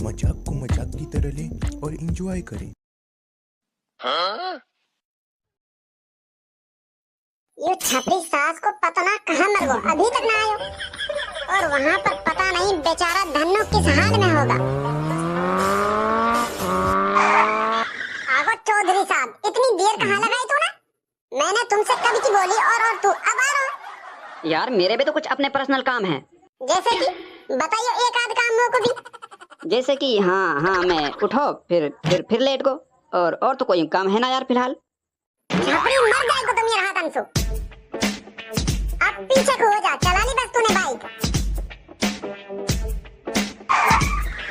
मजाक को मजाक की तरह लें और एंजॉय करें। ये छपरी सास को पता ना कहाँ मर गो, अभी तक ना आयो। और वहाँ पर पता नहीं बेचारा धन्नो किस हाल में होगा। आगो चौधरी साहब, इतनी देर कहाँ लगाई तूने? मैंने तुमसे कब की बोली और तू अब आ रहा। यार मेरे भी तो कुछ अपने पर्सनल काम है। जैसे कि बताइए एक आध काम को भी। जैसे कि हाँ मैं उठो फिर लेट को और तो कोई काम है ना यार फिलहाल। छपरी मर जाए को तुम ये रहा तंसु। अब पीछे को हो जा, चला ली बस तूने बाइक।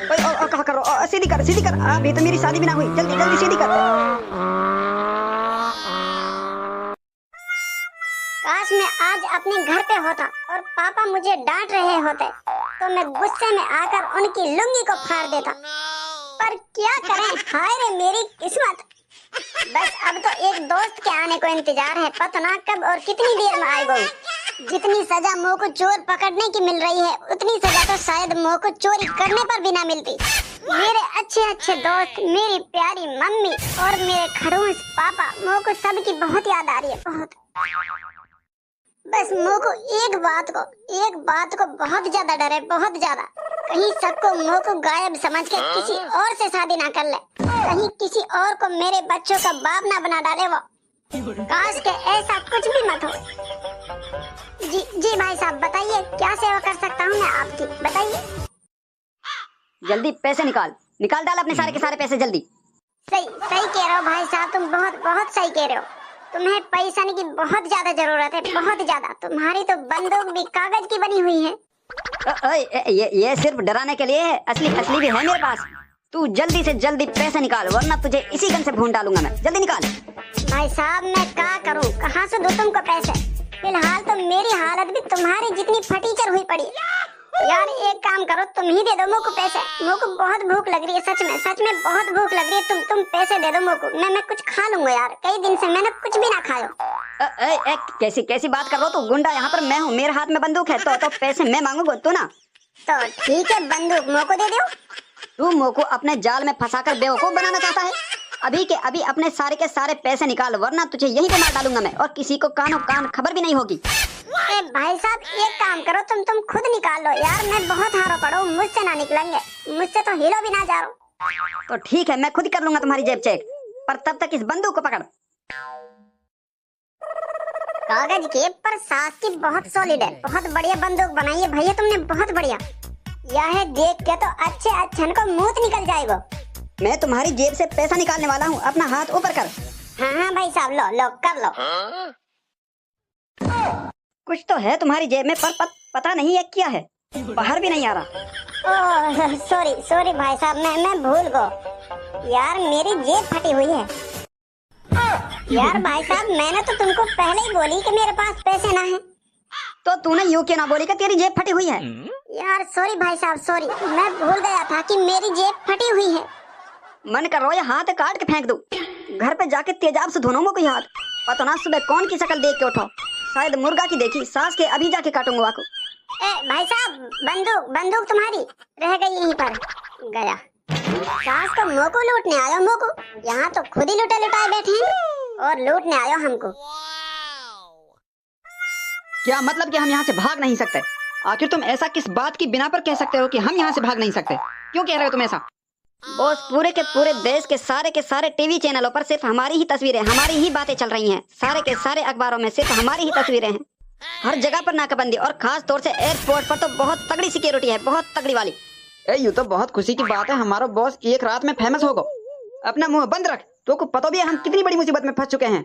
ओए कहाँ कर रहा? सीधी कर। अभी तो मेरी शादी भी ना हुई, जल्दी सीधी कर। काश मैं आज अपने घर पे होता और पापा मुझे डांट रहे होते तो मैं गुस्से में आकर उनकी लुंगी को फाड़ देता। पर क्या करें, हाय रे मेरी किस्मत। बस अब तो एक दोस्त के आने को इंतजार है, पता ना कब और कितनी देर में आएगा। जितनी सजा मुंह को चोर पकड़ने की मिल रही है उतनी सजा तो शायद मुंह को चोरी करने पर भी ना मिलती। मेरे अच्छे दोस्त, मेरी प्यारी मम्मी और मेरे खड़ूस पापा, मुंह को सबकी बहुत याद आ रही है, बहुत। बस मुंह को एक बात को बहुत ज्यादा डर है, बहुत ज्यादा। कहीं सबको मुंह को गायब समझ के किसी और से शादी ना कर ले, कहीं किसी और को मेरे बच्चों का बाप ना बना डाले वो। काश के ऐसा कुछ भी मत हो। जी भाई साहब, बताइए क्या सेवा कर सकता हूँ मैं आपकी, बताइए। जल्दी पैसे निकाल डाल अपने सारे के सारे पैसे जल्दी। सही कह रहे हो भाई साहब, तुम बहुत सही कह रहे हो। तुम्हें पैसा की बहुत ज्यादा जरूरत है, बहुत ज्यादा। तुम्हारी तो बंदूक भी कागज की बनी हुई है। ये सिर्फ डराने के लिए है, असली भी है मेरे पास। तू जल्दी से जल्दी पैसे निकाल वरना तुझे इसी गन से भून डालूंगा मैं। जल्दी निकाल। भाई साहब मैं क्या करूं, कहाँ से दूं तुमको पैसे? फिलहाल तो मेरी हालत भी तुम्हारी जितनी फटीचर हुई पड़ी। यार एक काम करो, तुम ही दे दो मुझ को पैसे। मुझ को बहुत भूख लग रही है, सच में बहुत भूख लग रही है। तुम पैसे दे दो मुझ को, मैं कुछ खा लूंगा यार। कई दिन से मैंने कुछ भी ना खाया। कैसी बात कर रहा हो तू? गुंडा यहाँ पर मैं हूँ, मेरे हाथ में बंदूक है तो पैसे मैं मांगूंगा तू ना। तो ठीक है, बंदूक मुझ को दे दो। तू मुझ को अपने जाल में फंसाकर बेवकूफ बनाना चाहता है? अभी के अभी अपने सारे के सारे पैसे निकाल वरना तुझे यहीं पे मार डालूंगा मैं और किसी को कान खबर भी नहीं होगी। भाई साहब एक काम करो, तुम खुद निकाल लो यार। मैं बहुत हारो पड़ो, मुझसे ना निकलेंगे, मुझसे तो हिलो भी ना जा रहा। तो ठीक है, मैं खुद कर लूंगा तुम्हारी जेब चेक, पर तब तक इस बंदूक को पकड़। कागज के पर सास की बहुत सॉलिड है, बहुत बढ़िया बंदूक बनाई है भैया तुमने, बहुत बढ़िया। यह देख के तो अच्छे को मूत निकल जाएगा। मैं तुम्हारी जेब से पैसा निकालने वाला हूँ, अपना हाथ ऊपर कर। हाँ भाई साहब, लो कर लो। कुछ तो है तुम्हारी जेब में पर पता नहीं है क्या है, बाहर भी नहीं आ रहा। ओह सॉरी भाई साहब, मैं भूल गया यार, मेरी जेब फटी हुई है। यार भाई साहब मैंने तो तुमको पहले ही बोली कि मेरे पास पैसे ना है। तो तूने यूं क्यों ना बोली कि तेरी जेब फटी हुई है? यार सॉरी भाई साहब, सॉरी, मैं भूल गया था कि मेरी जेब फटी हुई है। मन कर रहा है हाथ काट के फेंक दूं। घर पे जाके तेजाब से धोना कोई हाथ। पता ना सुबह कौन की शक्ल देख के उठो, शायद मुर्गा की देखी, सास के अभी जाके काटूंगा वाको। भाई साहब बंदूक तुम्हारी रह गई यहीं पर। गया सास को मुंह को लूटने आयो, मुंह को। यहाँ तो खुद ही लुटाए बैठे हैं और लूटने आयो हमको। क्या मतलब कि हम यहाँ से भाग नहीं सकते? आखिर तुम ऐसा किस बात की बिना पर कह सकते हो कि हम यहाँ से भाग नहीं सकते? क्यों कह रहे हो तुम ऐसा? बॉस, पूरे के पूरे देश के सारे टीवी चैनलों पर सिर्फ हमारी ही तस्वीरें, हमारी ही बातें चल रही हैं। सारे के सारे अखबारों में सिर्फ हमारी ही तस्वीरें हैं। हर जगह पर नाकाबंदी और खास तौर से एयरपोर्ट पर तो बहुत तगड़ी सिक्योरिटी है, बहुत तगड़ी वाली। ये तो बहुत खुशी की बात है, हमारा बॉस एक रात में फेमस होगा। अपना मुंह बंद रख, तो को पता भी है हम कितनी बड़ी मुसीबत में फंस चुके हैं।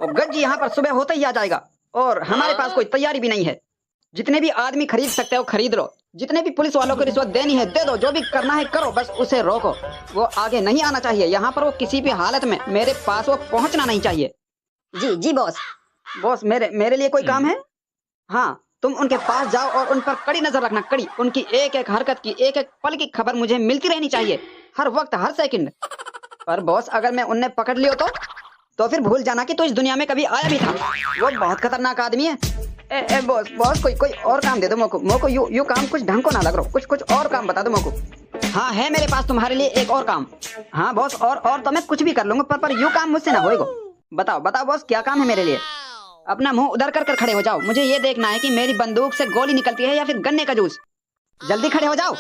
और गज्जी यहाँ पर सुबह होते ही आ जाएगा और हमारे पास कोई तैयारी भी नहीं है। जितने भी आदमी खरीद सकते हो खरीद लो, जितने भी पुलिस वालों को रिश्वत देनी है दे दो, जो भी करना है करो, बस उसे रोको। वो आगे नहीं आना चाहिए यहाँ पर, वो किसी भी हालत में मेरे पास वो पहुँचना नहीं चाहिए। जी बॉस मेरे लिए कोई काम है? हाँ, तुम उनके पास जाओ और उन पर कड़ी नजर रखना, कड़ी। उनकी एक एक हरकत की, एक एक पल की खबर मुझे मिलती रहनी चाहिए, हर वक्त, हर सेकंड। पर बॉस अगर मैं उन्हें पकड़ लियो तो फिर भूल जाना कि तू इस दुनिया में कभी आया भी था। वो बहुत खतरनाक आदमी है। बॉस कोई और काम दे दो मोको। यू काम कुछ ढंग को ना लग रहा, कुछ और काम बता दो मोको। हाँ है मेरे पास तुम्हारे लिए एक और काम। हाँ बॉस, और तो मैं कुछ भी कर लूंगा, पर यूँ काम मुझसे ना होएगा। बताओ बताओ बॉस, क्या काम है मेरे लिए? अपना मुंह उधर कर खड़े हो जाओ, मुझे ये देखना है कि मेरी बंदूक से गोली निकलती है या फिर गन्ने का जूस। जल्दी खड़े हो जाओ।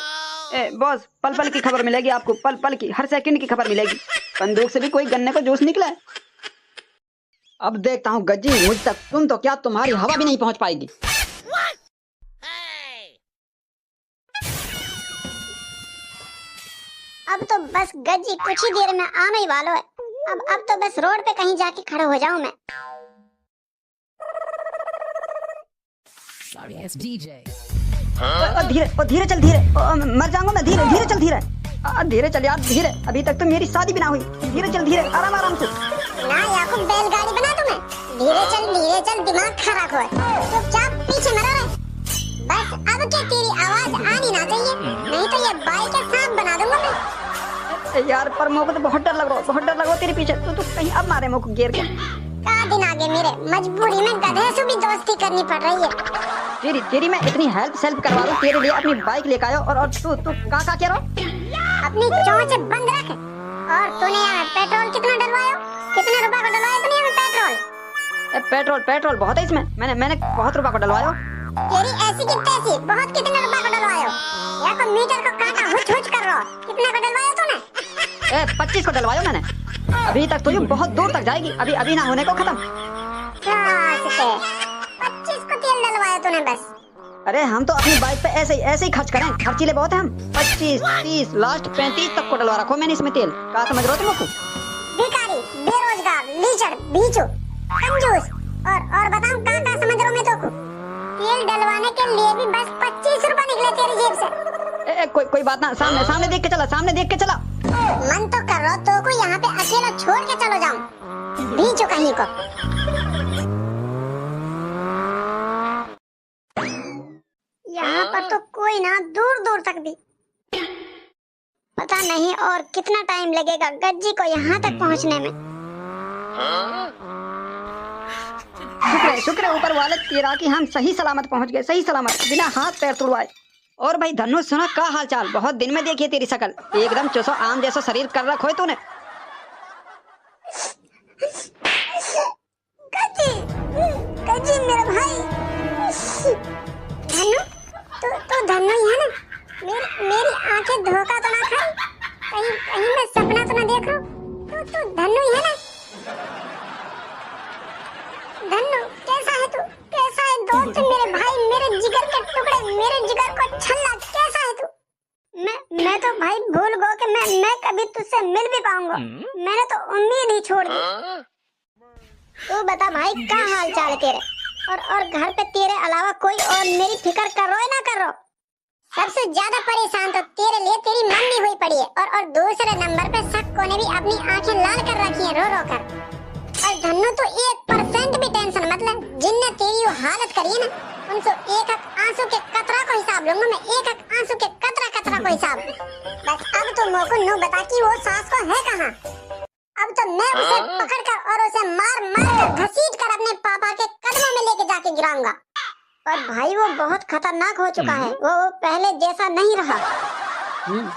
बॉस, पल पल की खबर मिलेगी आपको, पल पल की, हर सेकंड की खबर मिलेगी। बंदूक से भी कोई गन्ने का जूस निकला है। अब देखता हूँ गज्जी मुझ तक, तुम तो क्या, तुम्हारी हवा भी नहीं पहुंच पाएगी। अब तो बस गज्जी कुछ ही देर में आने ही वाला है। अब तो बस रोड पे कहीं जाके खड़ा हो जाऊं मैं। धीरे चल, धीरे, मर जाऊंगा मैं। धीरे धीरे चल, धीरे चल यार, धीरे। अभी तक तो मेरी शादी भी ना हुई। धीरे चल, धीरे, आराम आराम से। ना याकूब, बैलगाड़ी बना तुम्हें। धीरे चल, दिमाग खराब हो। चुपचाप पीछे मरा रहे। बस अब क्या तेरी आवाज आनी ना चाहिए, नहीं तो ये बाइक के सांप बना दूंगा मैं। यार पर मेरे को तो बहुत डर लग रहा है तेरे पीछे। तू कहीं अब मारे मेरे को गिर के। का दिन आगे मेरे, मजबूरी में गधे से भी दोस्ती करनी पड़ रही है। तेरी मैं इतनी हेल्प करवा दूं तेरे लिए, अपनी बाइक लेकर आयो। और तू का कह रहा? अपनी चोंच बंद रख। और तूने यहाँ पेट्रोल कितना डलवाया? कितने रुपए का डलवाया तूने यहाँ पेट्रोल? पेट्रोल बहुत है इसमें। मैंने बहुत रुपए का डलवाया। तेरी ऐसी की तैसी, बहुत कितने रुपए का डलवाया? या तो मीटर को काटा हुच कर रहा। कितने का डलवाया तूने? 25 को डलवाया मैंने। अभी तक तो ये बहुत दूर तक जाएगी, अभी ना होने को खत्म। 25 को तेल डलवाया तूने बस। अरे हम तो अपनी बाइक पे ऐसे ही खर्च करें, खर्चीले बहुत हैं हम। 25, 30, लास्ट 35 तक को डलवा रखो मैंने इसमें तेल। क्या समझ रहे हो तुमको? भिखारी, बेरोजगार, लीचड़, बीचू, कंजूस। और बताऊं कहाँ समझ रहा हूँ मैं तो? तेल डलवाने के लिए भी बस 25 रुपए निकले तेरी जेब से। कोई बात ना, सामने देख के चला। मन तो कर रहा तो को यहाँ पे अकेला छोड़ के चलो जाऊं, बीचू कहीं को। यहाँ पर तो कोई ना, दूर दूर तक भी। पता नहीं और कितना टाइम लगेगा गज्जी को यहाँ तक पहुँचने में। शुक्र है ऊपर वाले तेरा कि हम सही सलामत पहुंच गए, सही सलामत, बिना हाथ पैर तुड़वाए। और भाई धनु, सुना का हाल चाल? बहुत दिन में देखी तेरी शकल, एकदम चोसो आम जैसा शरीर कर रखो है तूने। गज्जी मेरा भाई। धनु, तू धनु ही है ना? मेरी आंखें धोखा तो ना खाई? कहीं मैं सपना तो ना देख रहा हूँ? तू धनु ही है ना? धनु, कैसा है तू? कैसा है दोस्त मेरे भाई, मेरे जिगर के टुकड़े, मेरे जिगर को छल्ला, कैसा है तू? मैं तो भाई भूल गया कि मैं कभी तुझसे मिल भी पाऊंगा। मैंने तो उम्मीद ही छोड़ दी। तू बता भाई, क्या हाल चाल है तेरे? और घर पे तेरे अलावा कोई और मेरी फिक्र कर रहा है ना कर रहा? सबसे ज्यादा परेशान तो तेरे लिए तेरी मम्मी हुई पड़ी है। और दूसरे नंबर पे सक्को ने भी अपनी आंखें लाल कर रखी हैं रो कर। और धन्नु तो 1% भी टेंशन मतलब, जिनने तेरी वो हालत करी है ना, उनसे एक आंसू के कतरा को हिसाब लूंगा मैं। एक आंसू के कतरा को हिसाब। बस अब तो मोको नो बता कि वो सास को है कहाँ। अब तो मैं उसे पकड़ कर और उसे मार कर घसीट कर अपने पापा के कदमों में लेके जाके गिराऊंगा। पर भाई वो बहुत खतरनाक हो चुका है, वो पहले जैसा नहीं रहा।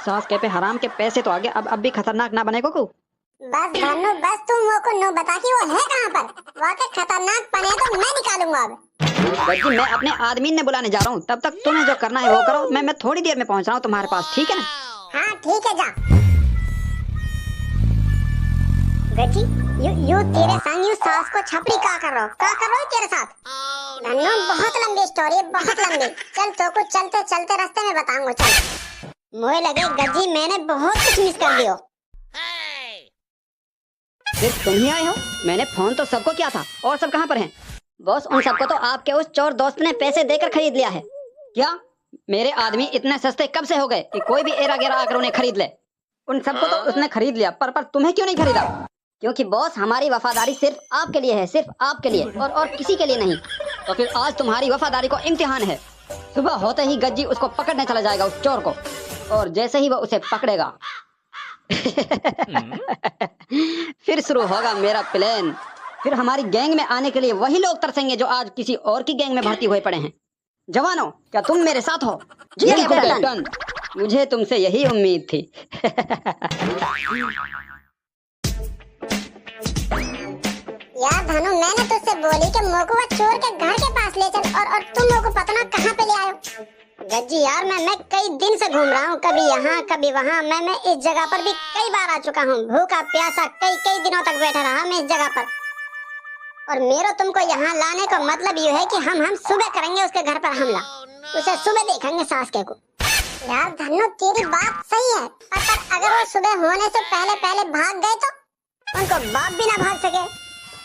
सास के पे हराम के पैसे तो आ गए, अब भी खतरनाक ना बने को। बस धनु, बस तुम मोको नो बता कि वो है कहाँ पर। वाकई खतरनाक बने तो मैं निकालूंगा अब। गज्जी, मैं अपने आदमी ने बुलाने जा रहा हूँ, तब तक तुम्हें जो करना है वो करो। मैं थोड़ी देर में पहुँच रहा हूँ तुम्हारे पास, ठीक है ना? हाँ ठीक है, जा। गज्जी, यू तेरे संग यू सास को छपरी क्या कर रहा हो तेरे साथ? धनु, बहुत लंबी स्टोरी है, बहुत लंबी। चल तो कुछ चलते रास्ते में बताऊंगा। चल। मुझे लगे गज्जी मैंने बहुत कुछ मिस कर दिया। सिर्फ तुम ही आए हो? मैंने फोन तो सबको किया था, और सब कहाँ पर हैं? बॉस, उन सबको तो आपके उस चोर दोस्त ने पैसे देकर खरीद लिया है। क्या? मेरे आदमी इतने सस्ते कब से हो गए कि कोई भी एरा गेरा आकर उन्हें खरीद ले? उन सबको तो उसने खरीद लिया, पर तुम्हें क्यों नहीं खरीदा? क्योंकि बॉस, हमारी वफादारी सिर्फ आपके लिए है, सिर्फ आपके लिए, और किसी के लिए नहीं। तो फिर आज तुम्हारी वफादारी को इम्तिहान है। सुबह होते ही गज्जी उसको पकड़ने चला जाएगा, उस चोर को। और जैसे ही वो उसे पकड़ेगा फिर शुरू होगा मेरा प्लान। फिर हमारी गैंग में आने के लिए वही लोग तरसेंगे जो आज किसी और की गैंग में भर्ती हुए पड़े हैं। जवानों, क्या तुम मेरे साथ हो? जी कैप्टन। मुझे तुमसे यही उम्मीद थी। यार धनु, मैंने तुझसे बोली कि मोको वो चोर के घर के पास ले चल, और तुम मोको पता ना कहाँ पे ले आए हो। गज्जी यार, मैं कई दिन से घूम रहा हूँ, कभी यहाँ कभी वहाँ। मैं इस जगह पर भी कई बार आ चुका हूँ, भूखा प्यासा कई दिनों तक बैठा रहा मैं इस जगह पर। और मेरा तुमको यहाँ लाने का मतलब ये है कि हम सुबह करेंगे उसके घर पर हमला, उसे सुबह देखेंगे सासके को। यार धनु, तेरी बात सही है, पर अगर वो सुबह होने से पहले भाग गए तो उनको बाप भी ना भाग सके।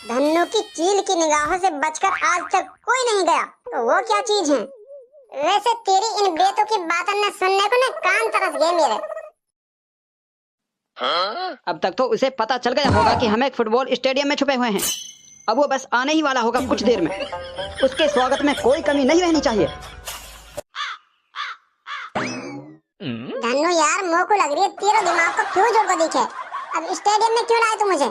धनु की चील की निगाहों से बचकर आज तक कोई नहीं गया, तो वो क्या चीज है? वैसे तेरी इन बेतों की बातें न सुनने को ना कान तरस गए मेरे। अब तक तो उसे पता चल गया होगा कि हम एक फुटबॉल स्टेडियम में छुपे हुए हैं। अब वो बस आने ही वाला होगा कुछ देर में। उसके स्वागत में कोई कमी नहीं रहनी चाहिए। धनु यार, मोको लग रही है तेरा दिमाग को फ्यूज उड़ को दिखे। अब स्टेडियम में क्यों लाए तू मुझे?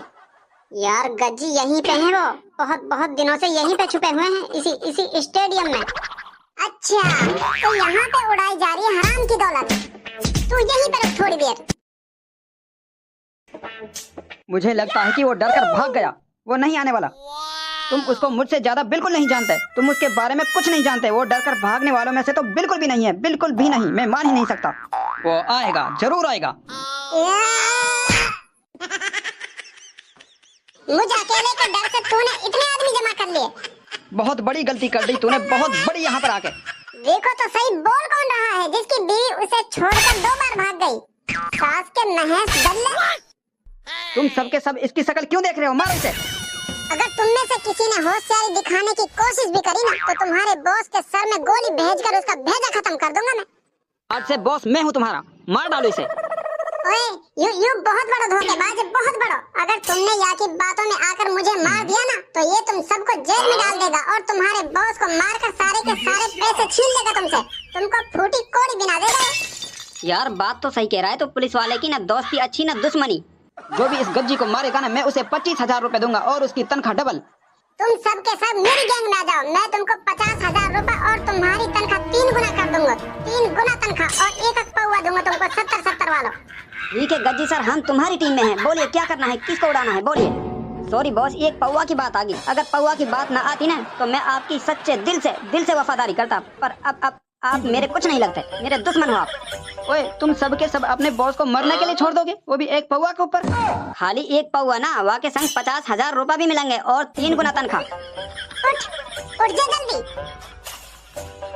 यार गज्जी, यहीं पे हैं वो, बहुत दिनों से यहीं पे छुपे हुए हैं, इसी स्टेडियम में। अच्छा, तो यहाँ पे उड़ाई जा रही है हराम की दौलत। तू यहीं पे रुक थोड़ी देर। मुझे लगता है कि वो डर कर भाग गया, वो नहीं आने वाला। तुम उसको मुझसे ज्यादा बिल्कुल नहीं जानते, तुम उसके बारे में कुछ नहीं जानते। वो डर कर भागने वालों में से तो बिल्कुल भी नहीं है, बिल्कुल भी नहीं। मैं मान ही नहीं सकता। वो आएगा, जरूर आएगा। मुझे अकेले के डर से तूने इतने आदमी जमा कर लिए। बहुत बड़ी गलती कर दी तूने, बहुत बड़ी यहाँ पर आके। देखो तो सही, बोल कौन रहा है जिसकी बीवी उसे छोड़कर 2 बार भाग गई? सास के महेश दल्ले। तुम सबके सब इसकी शक्ल क्यों देख रहे हो? मारो इसे। अगर तुम में से किसी ने होशियारी दिखाने की कोशिश भी करी ना, तो तुम्हारे बॉस के सर में गोली भेजकर उसका भेजा खत्म कर दूंगा मैं। आज से बॉस मैं हूँ तुम्हारा, मार डालो इसे। ओए, यू बहुत बड़ा धोखेबाज है, बहुत बड़ा। अगर तुमने यहाँ की बातों में आकर मुझे मार दिया ना, तो ये तुम सबको जेल में डाल देगा और तुम्हारे बॉस को मारकर सारे के सारे पैसे छीन लेगा तुमसे। तुमको फूटी कोड़ी बिना देगा। यार बात तो सही कह रहा है। तो पुलिस वाले की ना दोस्ती अच्छी ना दुश्मनी। जो भी इस गज्जी को मारेगा ना, मैं उसे 25,000 रुपए दूंगा और उसकी तनख्वाह डबल। तुम सब के सब मेरी गैंग में आ जाओ, मैं तुमको 50,000 रुपए और तुम्हारी तनख्वाह 3 गुना कर दूंगा। 3 गुना तनख्वाह और एक पौवा दूंगा तुमको 70 वालों। ठीक है गज्जी सर, हम तुम्हारी टीम में हैं। बोलिए क्या करना है, किसको उड़ाना है, बोलिए। सॉरी बॉस, एक पौवा की बात आ गई। अगर पौवा की बात ना आती ना, तो मैं आपकी सच्चे दिल से वफादारी करता। पर अब आप मेरे कुछ नहीं लगते, मेरे दुश्मन हो आप। ओए, तुम सब के सब अपने बॉस को मरने के लिए छोड़ दोगे, वो भी एक पौवा के ऊपर? खाली एक पौवा ना, वहाँ के संग 50,000 रुपए भी मिलेंगे और 3 गुना तनख्वाह। उठ जा जल्दी।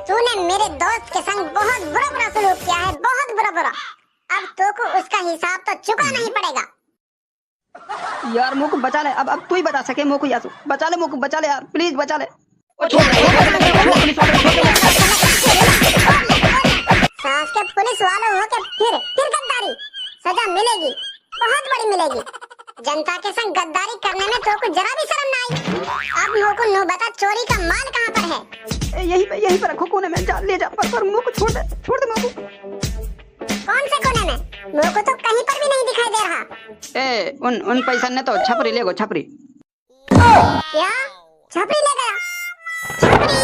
तूने मेरे दोस्त के संग बहुत बुरा सलूक किया है, बहुत बुरा। अब तो को उसका हिसाब तो चुकाना ही पड़ेगा। यार मोको बचा ले, अब तू ही बचा सके मोको। यासु बचा ले मोको, बचा ले यार, प्लीज बचा ले। सास के पुलिस वालों हो के फिर गद्दारी, सजा मिलेगी, बहुत बड़ी मिलेगी। जनता के संग गद्दारी करने में तो कुछ जरा भी शर्म ना आई। अब मोको नो बता, चोरी का माल कहाँ पर है? यहीं पर रखो कोने में, जा ले जा। पर मोको छोड़ दे मोको। कौन से कोने में? मोको तो कहीं पर भी नहीं दिखाई दे रहा। उन पैसा ने तो छपरी ले गो, छपरी। क्या छपरी ले गया? छपरी!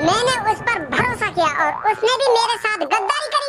मैंने उस पर भरोसा किया और उसने भी मेरे साथ गद्दारी करी।